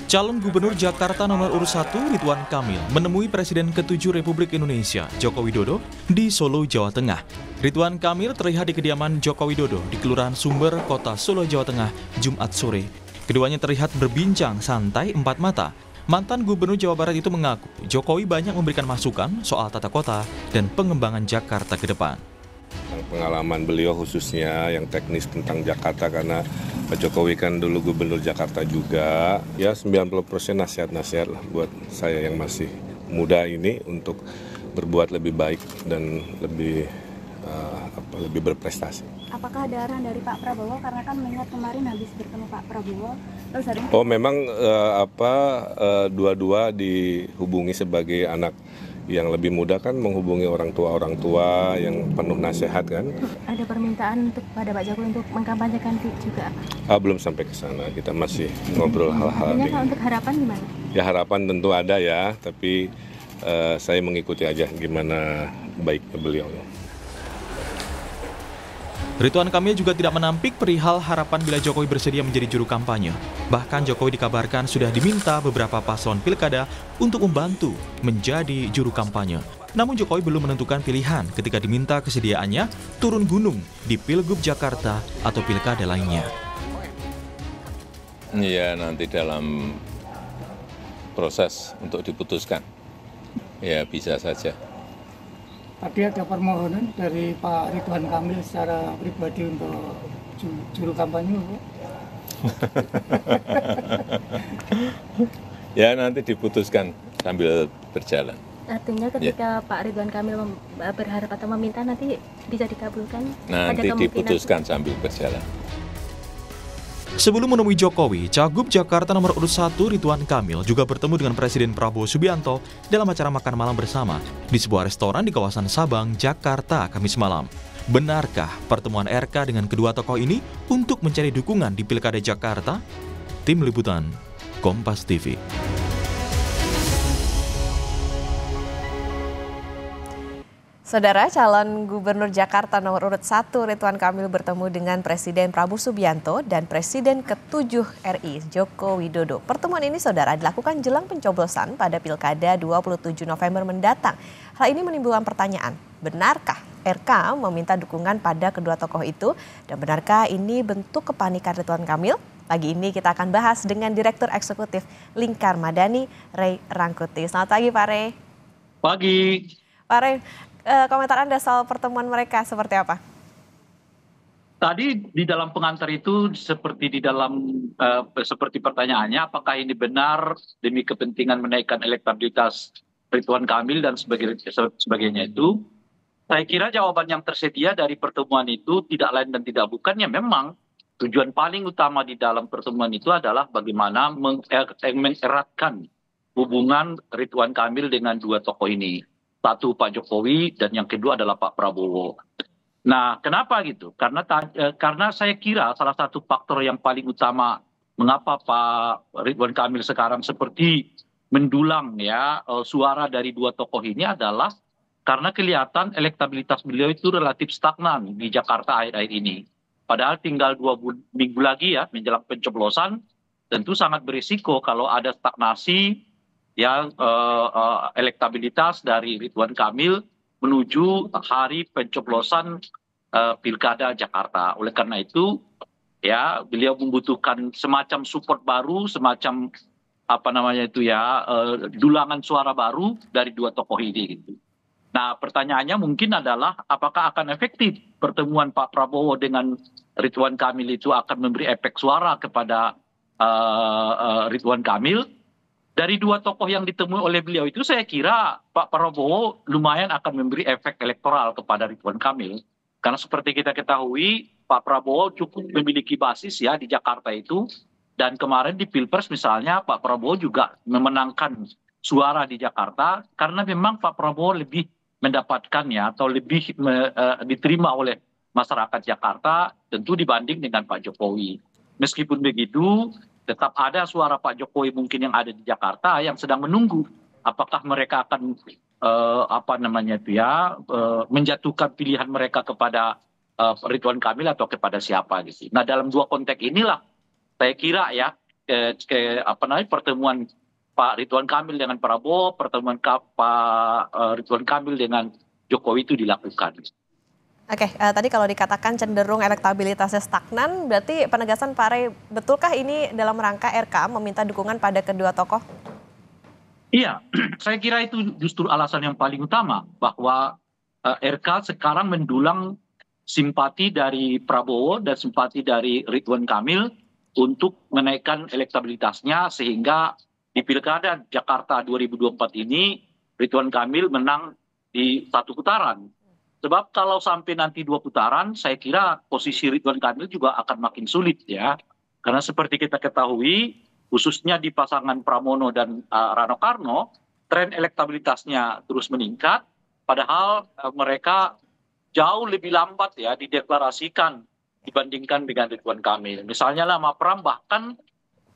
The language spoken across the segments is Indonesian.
Calon Gubernur Jakarta nomor urut 1 Ridwan Kamil menemui Presiden ke-7 Republik Indonesia Joko Widodo di Solo, Jawa Tengah. Ridwan Kamil terlihat di kediaman Joko Widodo di Kelurahan Sumber, Kota Solo, Jawa Tengah, Jumat sore. Keduanya terlihat berbincang santai empat mata. Mantan Gubernur Jawa Barat itu mengaku Jokowi banyak memberikan masukan soal tata kota dan pengembangan Jakarta ke depan. Pengalaman beliau khususnya yang teknis tentang Jakarta, karena Pak Jokowi kan dulu Gubernur Jakarta juga. Ya 90% nasihat-nasihat lah buat saya yang masih muda ini untuk berbuat lebih baik dan lebih berprestasi. Apakah ada arahan dari Pak Prabowo, karena kan mengingat kemarin habis bertemu Pak Prabowo terus hari ini... Oh memang dua-dua dihubungi sebagai anak yang lebih muda, kan menghubungi orang tua yang penuh nasihat kan. Ada permintaan untuk pada Pak Jokowi untuk mengkampanyekan juga? Belum sampai ke sana, kita masih ngobrol hal-hal ini. Untuk harapan gimana? Ya harapan tentu ada ya, tapi saya mengikuti aja gimana baiknya beliau. Ridwan Kamil juga tidak menampik perihal harapan bila Jokowi bersedia menjadi juru kampanye. Bahkan Jokowi dikabarkan sudah diminta beberapa paslon pilkada untuk membantu menjadi juru kampanye. Namun Jokowi belum menentukan pilihan ketika diminta kesediaannya turun gunung di Pilgub Jakarta atau pilkada lainnya. Ya nanti dalam proses untuk diputuskan, ya bisa saja. Tadi ada permohonan dari Pak Ridwan Kamil secara pribadi untuk juru kampanye, Bu. Ya nanti diputuskan sambil berjalan. Artinya ketika Pak Ridwan Kamil berharap atau meminta nanti bisa dikabulkan? Nanti diputuskan sambil berjalan. Sebelum menemui Jokowi, Cagup Jakarta nomor urut 1 Ridwan Kamil juga bertemu dengan Presiden Prabowo Subianto dalam acara makan malam bersama di sebuah restoran di kawasan Sabang, Jakarta, Kamis malam. Benarkah pertemuan RK dengan kedua tokoh ini untuk mencari dukungan di Pilkada Jakarta? Tim Liputan, Kompas TV. Saudara, calon Gubernur Jakarta nomor urut 1 Ridwan Kamil bertemu dengan Presiden Prabowo Subianto dan Presiden ke-7 RI Joko Widodo. Pertemuan ini, saudara, dilakukan jelang pencoblosan pada Pilkada 27 November mendatang. Hal ini menimbulkan pertanyaan, benarkah RK meminta dukungan pada kedua tokoh itu? Dan benarkah ini bentuk kepanikan Ridwan Kamil? Pagi ini kita akan bahas dengan Direktur Eksekutif Lingkar Madani, Ray Rangkuti. Selamat pagi, Pak Ray. Pagi. Pak Ray, komentar Anda soal pertemuan mereka seperti apa? Tadi di dalam pengantar itu seperti seperti pertanyaannya, apakah ini benar demi kepentingan menaikkan elektabilitas Ridwan Kamil dan sebagainya itu? Saya kira jawaban yang tersedia dari pertemuan itu tidak lain dan tidak bukannya memang tujuan paling utama di dalam pertemuan itu adalah bagaimana mengeratkan hubungan Ridwan Kamil dengan dua tokoh ini. Satu Pak Jokowi dan yang kedua adalah Pak Prabowo. Nah, kenapa gitu? Karena saya kira salah satu faktor yang paling utama mengapa Pak Ridwan Kamil sekarang seperti mendulang ya suara dari dua tokoh ini adalah karena kelihatan elektabilitas beliau itu relatif stagnan di Jakarta akhir-akhir ini. Padahal tinggal 2 minggu lagi ya menjelang pencoblosan, tentu sangat berisiko kalau ada stagnasi yang elektabilitas dari Ridwan Kamil menuju hari pencoblosan Pilkada Jakarta. Oleh karena itu, ya beliau membutuhkan semacam support baru, semacam dulangan suara baru dari dua tokoh ini. Gitu. Nah, pertanyaannya mungkin adalah apakah akan efektif pertemuan Pak Prabowo dengan Ridwan Kamil itu akan memberi efek suara kepada Ridwan Kamil? Dari dua tokoh yang ditemui oleh beliau itu saya kira Pak Prabowo lumayan akan memberi efek elektoral kepada Ridwan Kamil. Karena seperti kita ketahui Pak Prabowo cukup memiliki basis ya di Jakarta itu. Dan kemarin di Pilpres misalnya Pak Prabowo juga memenangkan suara di Jakarta. Karena memang Pak Prabowo lebih mendapatkan ya atau lebih diterima oleh masyarakat Jakarta tentu dibanding dengan Pak Jokowi. Meskipun begitu, tetap ada suara Pak Jokowi mungkin yang ada di Jakarta yang sedang menunggu apakah mereka akan menjatuhkan pilihan mereka kepada Ridwan Kamil atau kepada siapa gitu. Nah dalam dua konteks inilah saya kira ya pertemuan Pak Ridwan Kamil dengan Prabowo, pertemuan Pak Ridwan Kamil dengan Jokowi itu dilakukan. Oke, tadi kalau dikatakan cenderung elektabilitasnya stagnan, berarti penegasan Pak Rey, betulkah ini dalam rangka RK meminta dukungan pada kedua tokoh? Iya, saya kira itu justru alasan yang paling utama bahwa RK sekarang mendulang simpati dari Prabowo dan simpati dari Ridwan Kamil untuk menaikkan elektabilitasnya sehingga di Pilkada Jakarta 2024 ini Ridwan Kamil menang di 1 putaran. Sebab kalau sampai nanti 2 putaran, saya kira posisi Ridwan Kamil juga akan makin sulit ya. Karena seperti kita ketahui, khususnya di pasangan Pramono dan Rano Karno, tren elektabilitasnya terus meningkat, padahal mereka jauh lebih lambat ya dideklarasikan dibandingkan dengan Ridwan Kamil. Misalnya lah Pram bahkan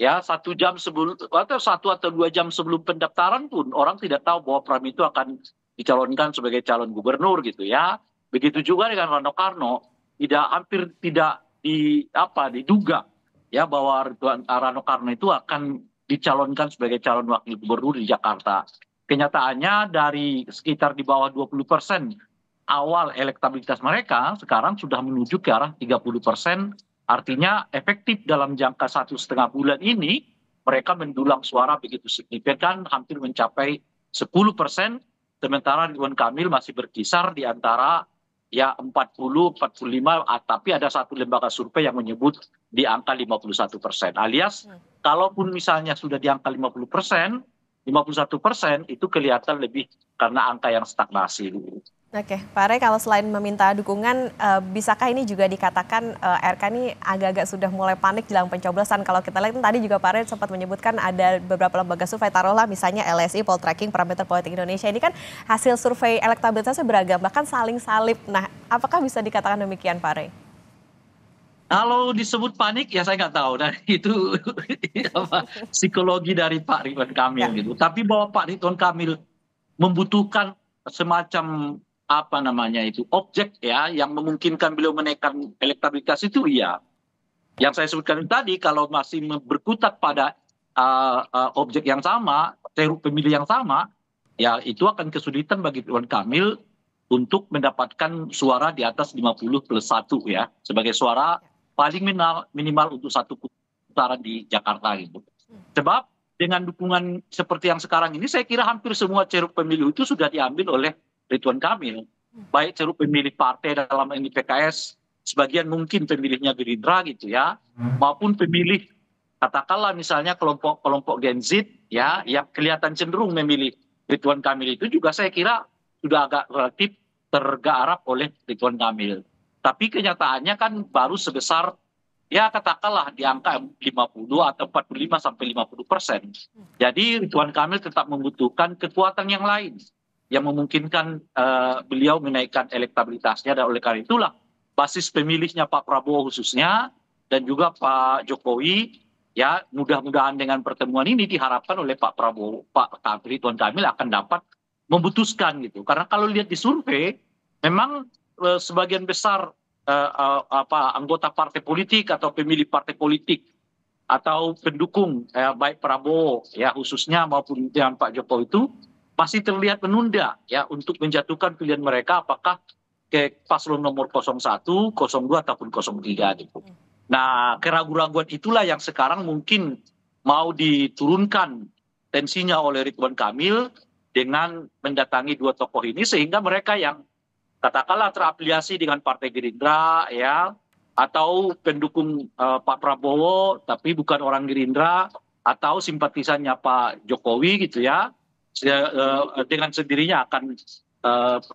ya 1 jam sebelum atau 1 atau 2 jam sebelum pendaftaran pun orang tidak tahu bahwa Pram itu akan dicalonkan sebagai calon gubernur gitu ya. Begitu juga dengan Rano Karno, hampir tidak diduga ya bahwa Rano Karno itu akan dicalonkan sebagai calon wakil gubernur di Jakarta. Kenyataannya dari sekitar di bawah 20% awal elektabilitas mereka sekarang sudah menuju ke arah 30%. Artinya efektif dalam jangka 1,5 bulan ini mereka mendulang suara begitu signifikan hampir mencapai 10%. Sementara Ridwan Kamil masih berkisar di antara ya 40, 45, tapi ada satu lembaga survei yang menyebut di angka 51%. Alias kalaupun misalnya sudah di angka 50%, 51% itu kelihatan lebih karena angka yang stagnasi. Oke, Pak Rey, kalau selain meminta dukungan, bisakah ini juga dikatakan RK ini agak-agak sudah mulai panik jelang pencoblosan? Kalau kita lihat tadi juga Pak Rey sempat menyebutkan ada beberapa lembaga survei, taruhlah misalnya LSI, Poltreking, Parameter Politik Indonesia. Ini kan hasil survei elektabilitasnya beragam, bahkan saling salib. Nah, apakah bisa dikatakan demikian Pak Rey? Kalau disebut panik ya saya nggak tahu, dan itu psikologi dari Pak Ridwan Kamil gitu. Tapi bahwa Pak Ridwan Kamil membutuhkan semacam objek ya yang memungkinkan beliau menaikkan elektabilitas itu iya. Yang saya sebutkan tadi kalau masih berkutat pada objek yang sama, ceruk pemilih yang sama, ya itu akan kesulitan bagi Ridwan Kamil untuk mendapatkan suara di atas 50+1 ya, sebagai suara paling minimal untuk 1 putaran di Jakarta gitu. Sebab dengan dukungan seperti yang sekarang ini saya kira hampir semua ceruk pemilih itu sudah diambil oleh Ridwan Kamil, baik ceruk pemilih partai dalam ini PKS, sebagian mungkin pemilihnya Gerindra gitu ya, maupun pemilih katakanlah misalnya kelompok Gen Z ya, yang kelihatan cenderung memilih Ridwan Kamil itu juga saya kira sudah agak relatif tergarap oleh Ridwan Kamil. Tapi kenyataannya kan baru sebesar ya katakanlah di angka 50 atau 45-50%. Jadi Ridwan Kamil tetap membutuhkan kekuatan yang lain yang memungkinkan beliau menaikkan elektabilitasnya, dan oleh karena itulah basis pemilihnya Pak Prabowo khususnya dan juga Pak Jokowi ya mudah-mudahan dengan pertemuan ini diharapkan oleh Pak Prabowo, Pak Ridwan Kamil akan dapat memutuskan gitu. Karena kalau lihat di survei memang sebagian besar anggota partai politik atau pemilih partai politik atau pendukung baik Prabowo ya khususnya maupun dengan Pak Jokowi itu masih terlihat menunda ya untuk menjatuhkan pilihan mereka apakah ke paslon nomor 01, 02 ataupun 03 gitu. Nah, keraguan-keraguan itulah yang sekarang mungkin mau diturunkan tensinya oleh Ridwan Kamil dengan mendatangi 2 tokoh ini sehingga mereka yang katakanlah terafiliasi dengan Partai Gerindra ya atau pendukung Pak Prabowo tapi bukan orang Gerindra atau simpatisannya Pak Jokowi gitu ya, dengan sendirinya akan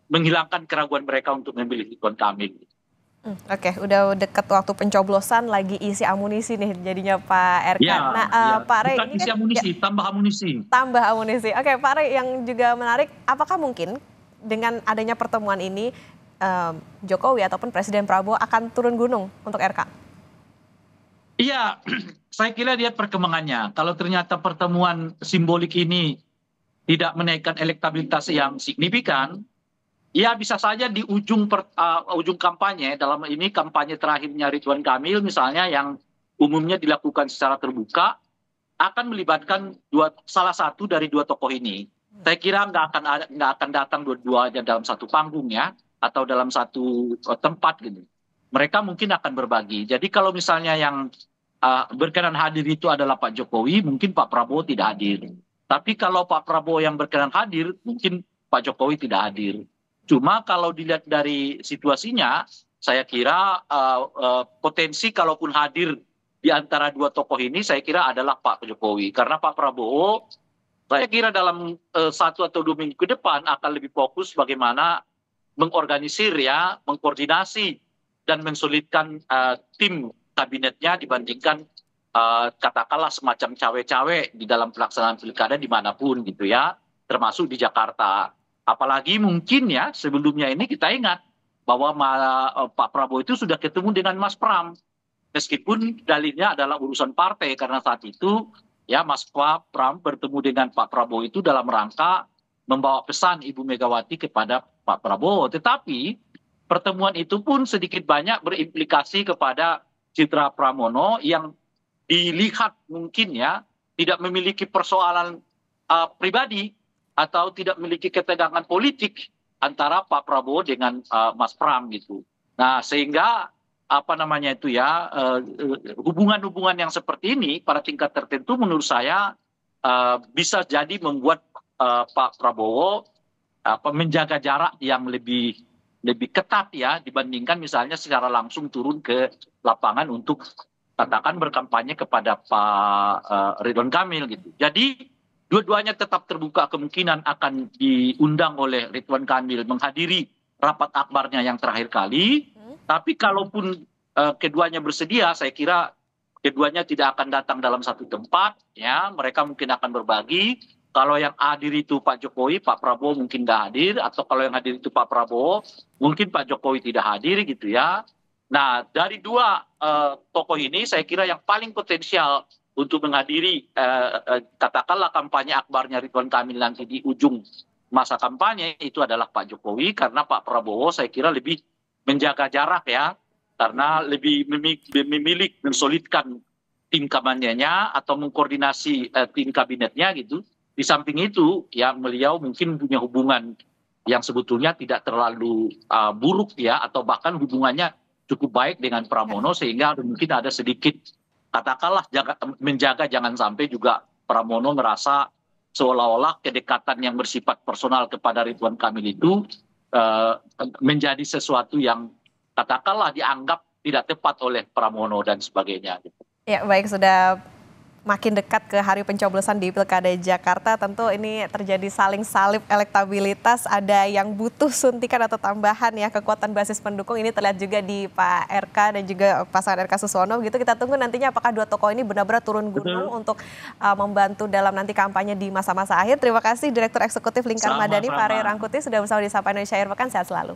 menghilangkan keraguan mereka untuk memilih Ridwan Kamil. Oke, udah dekat waktu pencoblosan, lagi isi amunisi nih jadinya Pak RK. Ya, nah, ya. Pak Rey bukan ini isi kan amunisi, tambah amunisi. Tambah amunisi. Oke, Pak Rey, yang juga menarik, apakah mungkin dengan adanya pertemuan ini Jokowi ataupun Presiden Prabowo akan turun gunung untuk RK? Iya, saya kira lihat perkembangannya. Kalau ternyata pertemuan simbolik ini tidak menaikkan elektabilitas yang signifikan, ya bisa saja di ujung kampanye, dalam ini kampanye terakhirnya Ridwan Kamil misalnya yang umumnya dilakukan secara terbuka, akan melibatkan salah satu dari dua tokoh ini. Saya kira nggak akan datang dua-duanya dalam satu panggung ya, atau dalam satu tempat gitu. Mereka mungkin akan berbagi. Jadi kalau misalnya yang berkenan hadir itu adalah Pak Jokowi, mungkin Pak Prabowo tidak hadir. Tapi kalau Pak Prabowo yang berkenan hadir, mungkin Pak Jokowi tidak hadir. Cuma kalau dilihat dari situasinya, saya kira potensi kalaupun hadir di antara dua tokoh ini, saya kira adalah Pak Jokowi. Karena Pak Prabowo, saya kira dalam 1 atau 2 minggu ke depan akan lebih fokus bagaimana mengorganisir ya, mengkoordinasi dan mensolidkan tim kabinetnya dibandingkan katakanlah semacam cawe-cawe di dalam pelaksanaan pilkada dimanapun gitu ya, termasuk di Jakarta. Apalagi mungkin ya sebelumnya ini kita ingat bahwa Pak Prabowo itu sudah ketemu dengan Mas Pram. Meskipun dalilnya adalah urusan partai karena saat itu ya Mas Pram bertemu dengan Pak Prabowo itu dalam rangka membawa pesan Ibu Megawati kepada Pak Prabowo. Tetapi pertemuan itu pun sedikit banyak berimplikasi kepada Citra Pramono yang dilihat mungkin ya tidak memiliki persoalan pribadi atau tidak memiliki ketegangan politik antara Pak Prabowo dengan Mas Pram gitu. Nah sehingga hubungan-hubungan yang seperti ini pada tingkat tertentu menurut saya bisa jadi membuat Pak Prabowo menjaga jarak yang lebih ketat ya dibandingkan misalnya secara langsung turun ke lapangan untuk katakan berkampanye kepada Pak Ridwan Kamil gitu. Jadi dua-duanya tetap terbuka kemungkinan akan diundang oleh Ridwan Kamil menghadiri rapat akbarnya yang terakhir kali. Tapi kalaupun keduanya bersedia, saya kira keduanya tidak akan datang dalam satu tempat. Ya, mereka mungkin akan berbagi. Kalau yang hadir itu Pak Jokowi, Pak Prabowo mungkin nggak hadir. Atau kalau yang hadir itu Pak Prabowo, mungkin Pak Jokowi tidak hadir gitu ya. Nah, dari dua tokoh ini, saya kira yang paling potensial untuk menghadiri katakanlah kampanye akbarnya Ridwan Kamil nanti di ujung masa kampanye itu adalah Pak Jokowi. Karena Pak Prabowo saya kira lebih menjaga jarak ya, karena lebih memilih mensolidkan tim kampanyenya atau mengkoordinasi tim kabinetnya gitu. Di samping itu ya beliau mungkin punya hubungan yang sebetulnya tidak terlalu buruk ya, atau bahkan hubungannya cukup baik dengan Pramono sehingga mungkin ada sedikit katakanlah menjaga jangan sampai juga Pramono merasa seolah-olah kedekatan yang bersifat personal kepada Ridwan Kamil itu menjadi sesuatu yang katakanlah dianggap tidak tepat oleh Pramono dan sebagainya. Ya baik, sudah makin dekat ke hari pencoblosan di Pilkada Jakarta, tentu ini terjadi saling salib elektabilitas, ada yang butuh suntikan atau tambahan ya kekuatan basis pendukung. Ini terlihat juga di Pak RK dan juga pasangan RK Susono gitu. Kita tunggu nantinya apakah dua tokoh ini benar-benar turun gunung untuk membantu dalam nanti kampanye di masa-masa akhir. Terima kasih Direktur Eksekutif Lingkar Madani Pak Ray Rangkuti sudah bersama di Sapa Indonesia Akhir Pekan. Sehat selalu.